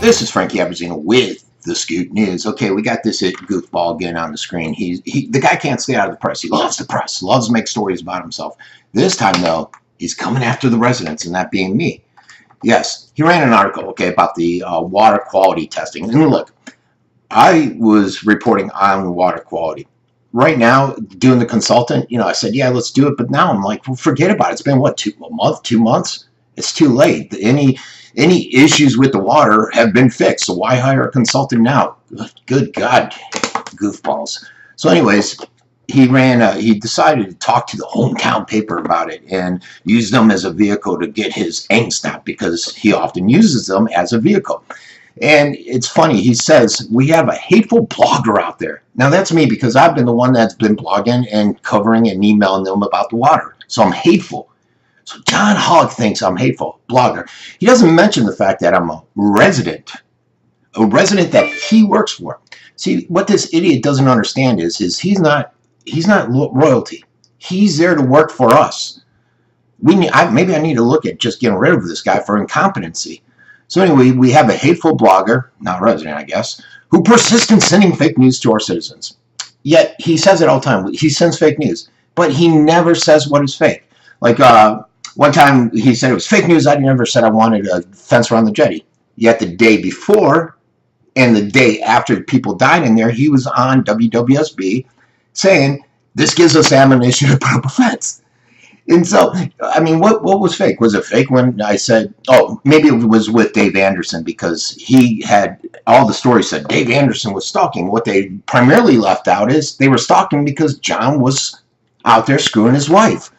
This is Frankie Abbruzzino with the Scoot News. Okay, we got this goofball again on the screen. The guy can't stay out of the press. He loves the press, loves to make stories about himself. This time, though, he's coming after the residents, and that being me. Yes, he ran an article, okay, about the water quality testing. And look, I was reporting on water quality. Right now, doing the consultant, I said, yeah, let's do it. But now I'm like, well, forget about it. It's been, what, 2 months? It's too late. Any issues with the water have been fixed, so why hire a consultant now? Good God, goofballs. So anyways, he decided to talk to the hometown paper about it and use them as a vehicle to get his angst out, because he often uses them as a vehicle. And it's funny, he says, we have a hateful blogger out there. Now that's me, because I've been the one that's been blogging and covering and emailing them about the water. So I'm hateful. So John Holic thinks I'm hateful, blogger. He doesn't mention the fact that I'm a resident that he works for. See, what this idiot doesn't understand is he's not royalty. He's there to work for us. Maybe I need to look at just getting rid of this guy for incompetency. So anyway, we have a hateful blogger, not resident, I guess, who persists in sending fake news to our citizens. Yet he says it all the time. He sends fake news, but he never says what is fake. Like one time he said it was fake news. I never said I wanted a fence around the jetty. Yet the day before and the day after people died in there, he was on WWSB saying this gives us ammunition to put up a fence. And so, I mean, what was fake? Was it fake when I said, oh, maybe it was with Dave Anderson, because he had, all the stories said Dave Anderson was stalking. What they primarily left out is they were stalking because John was out there screwing his wife.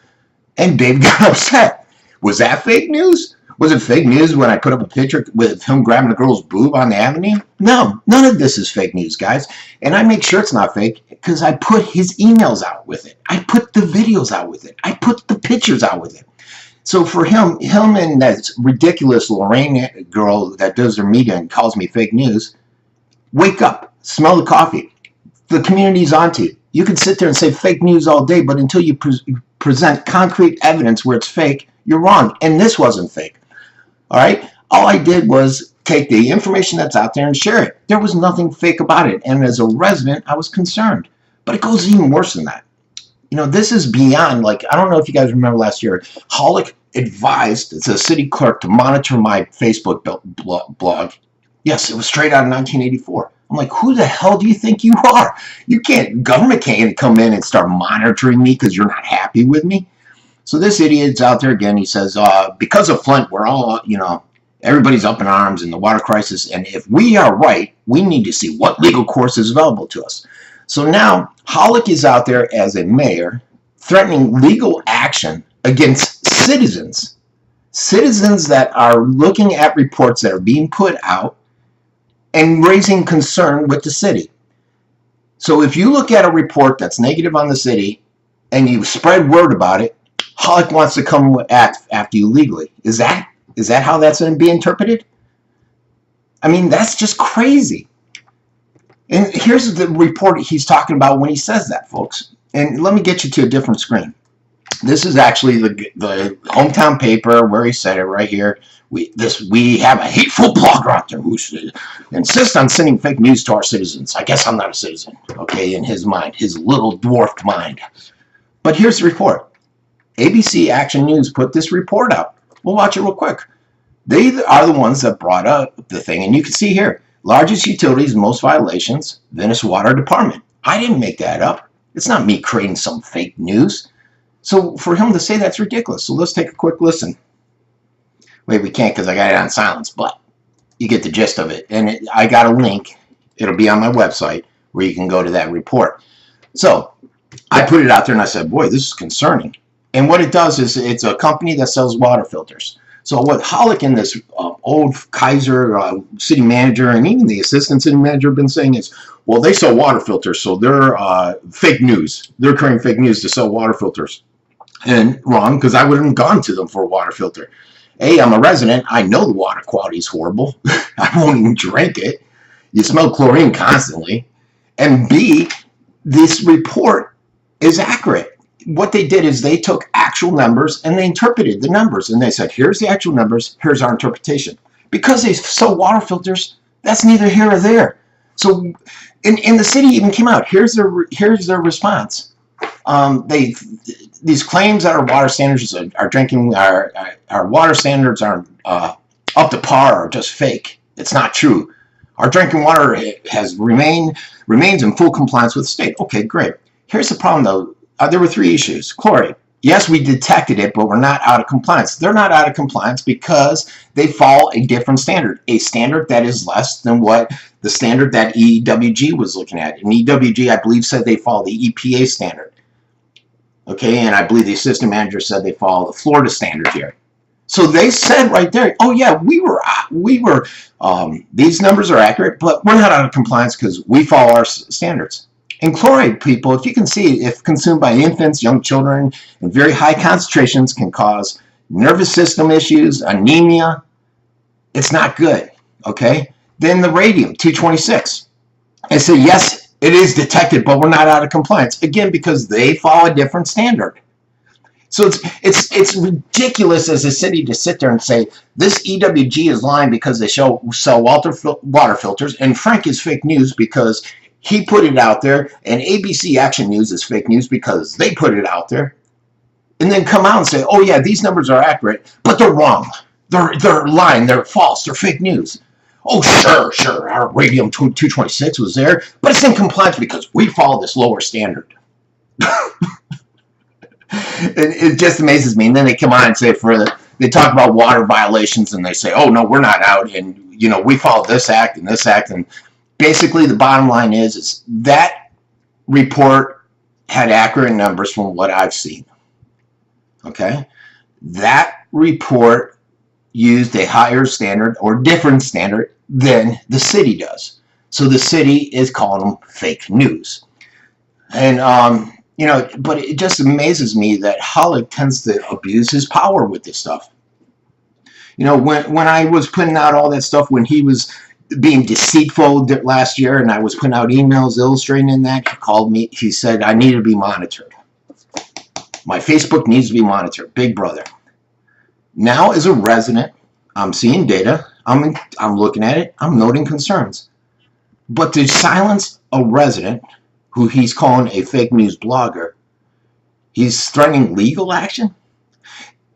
And Dave got upset. Was that fake news? Was it fake news when I put up a picture with him grabbing a girl's boob on the avenue? No, none of this is fake news, guys. And I make sure it's not fake because I put his emails out with it. I put the videos out with it. I put the pictures out with it. So for him and that ridiculous Lorraine girl that does their media and calls me fake news, wake up, smell the coffee. The community's onto you. You can sit there and say fake news all day, but until you present concrete evidence where it's fake, you're wrong. And this wasn't fake. All right? All I did was take the information that's out there and share it. There was nothing fake about it. And as a resident, I was concerned. But it goes even worse than that. This is beyond, like, I don't know if you guys remember last year, Holic advised the city clerk to monitor my Facebook blog. Yes, it was straight out of 1984. I'm like, who the hell do you think you are? Government can't come in and start monitoring me because you're not happy with me. So this idiot's out there again. He says, because of Flint, we're all, everybody's up in arms in the water crisis. And if we are right, we need to see what legal course is available to us. So now Holic is out there as a mayor threatening legal action against citizens. Citizens that are looking at reports that are being put out and raising concern with the city. So if you look at a report that's negative on the city and you spread word about it, Holic wants to come after you legally. Is that how that's going to be interpreted? I mean, that's just crazy. And here's the report he's talking about when he says that, folks. And let me get you to a different screen. This is actually the hometown paper where he said it right here. We have a hateful blogger out there who insists on sending fake news to our citizens. I guess I'm not a citizen, okay, in his mind, his little dwarfed mind. But here's the report. ABC Action News put this report out. We'll watch it real quick. They are the ones that brought up the thing, and you can see here, largest utilities, most violations, Venice Water Department. I didn't make that up. It's not me creating some fake news. So for him to say that's ridiculous. So let's take a quick listen. Wait, we can't because I got it on silence, but you get the gist of it. And I got a link. It'll be on my website where you can go to that report. So I put it out there and I said, boy, this is concerning. And what it does is it's a company that sells water filters. So what Holic and this old Kaiser city manager and even the assistant city manager have been saying is, well, they sell water filters, so they're fake news. They're creating fake news to sell water filters. And wrong, because I wouldn't have gone to them for a water filter. A, I'm a resident. I know the water quality is horrible. I won't even drink it. You smell chlorine constantly. And B, this report is accurate. What they did is they took actual numbers and they interpreted the numbers. And they said, here's the actual numbers. Here's our interpretation. Because they sell water filters, that's neither here or there. So, and the city even came out. Here's their response. These claims that our water standards our water standards aren't up to par are just fake. It's not true. Our drinking water remains in full compliance with the state. Okay, great. Here's the problem, though. There were 3 issues. Chloride. Yes, we detected it, but we're not out of compliance. They're not out of compliance because they follow a different standard, a standard that is less than what the standard that EWG was looking at. And EWG, I believe, said they follow the EPA standard. Okay, and I believe the assistant manager said they follow the Florida standard here. So they said right there, oh yeah, these numbers are accurate, but we're not out of compliance because we follow our standards. And chloride, people, if you can see, if consumed by infants, young children, in very high concentrations, can cause nervous system issues, anemia. It's not good, okay? Then the radium-226. I say, yes, it is detected, but we're not out of compliance. Again, because they follow a different standard. So it's ridiculous as a city to sit there and say, this EWG is lying because they sell water filters, and Frank is fake news because he put it out there, and ABC Action News is fake news because they put it out there, and then come out and say, oh yeah, these numbers are accurate, but they're wrong. They're lying. They're false. They're fake news. Oh, sure, our radium-226 was there, but it's in compliance because we follow this lower standard. It just amazes me. And then they come on and say they talk about water violations, and they say, oh no, we're not out, and we follow this act and this act. And basically the bottom line is that report had accurate numbers from what I've seen. Okay, that report used a higher standard or different standard than the city does. So the city is calling them fake news. And but it just amazes me that Holic tends to abuse his power with this stuff. When I was putting out all that stuff, when he was being deceitful last year, and I was putting out emails illustrating that, he called me. He said, I need to be monitored. My Facebook needs to be monitored. Big brother. Now, as a resident, I'm seeing data. I'm looking at it. I'm noting concerns. But to silence a resident who he's calling a fake news blogger, he's threatening legal action?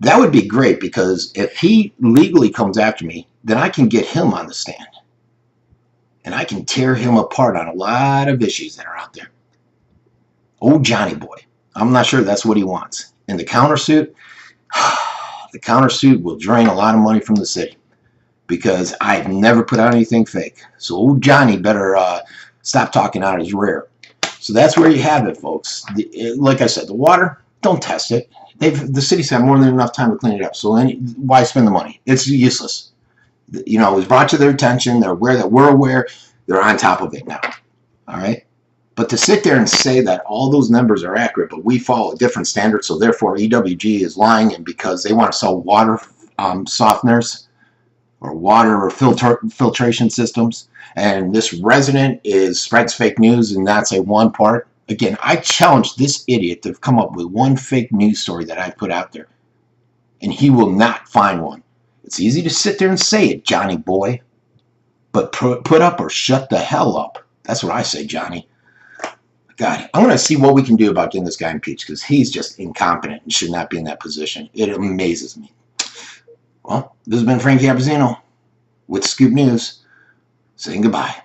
That would be great, because if he legally comes after me, then I can get him on the stand. And I can tear him apart on a lot of issues that are out there. Oh, Johnny boy. I'm not sure that's what he wants. And the countersuit, the countersuit will drain a lot of money from the city, because I've never put out anything fake. So old Johnny better stop talking out his rear. So that's where you have it, folks. Like I said, the water, don't test it. The city's had more than enough time to clean it up. So why spend the money? It's useless. It was brought to their attention. They're aware that we're aware. They're on top of it now. All right? But to sit there and say that all those numbers are accurate, but we follow a different standard, so therefore EWG is lying, and because they want to sell water softeners or water filtration systems, and this resident spreads fake news, and that's one part. Again, I challenge this idiot to come up with one fake news story that I put out there, and he will not find one. It's easy to sit there and say it, Johnny boy, but put up or shut the hell up. That's what I say, Johnny. God, I'm going to see what we can do about getting this guy impeached, because he's just incompetent and should not be in that position. It amazes me. Well, this has been Frankie Abbruzzino with Scoop News, saying goodbye.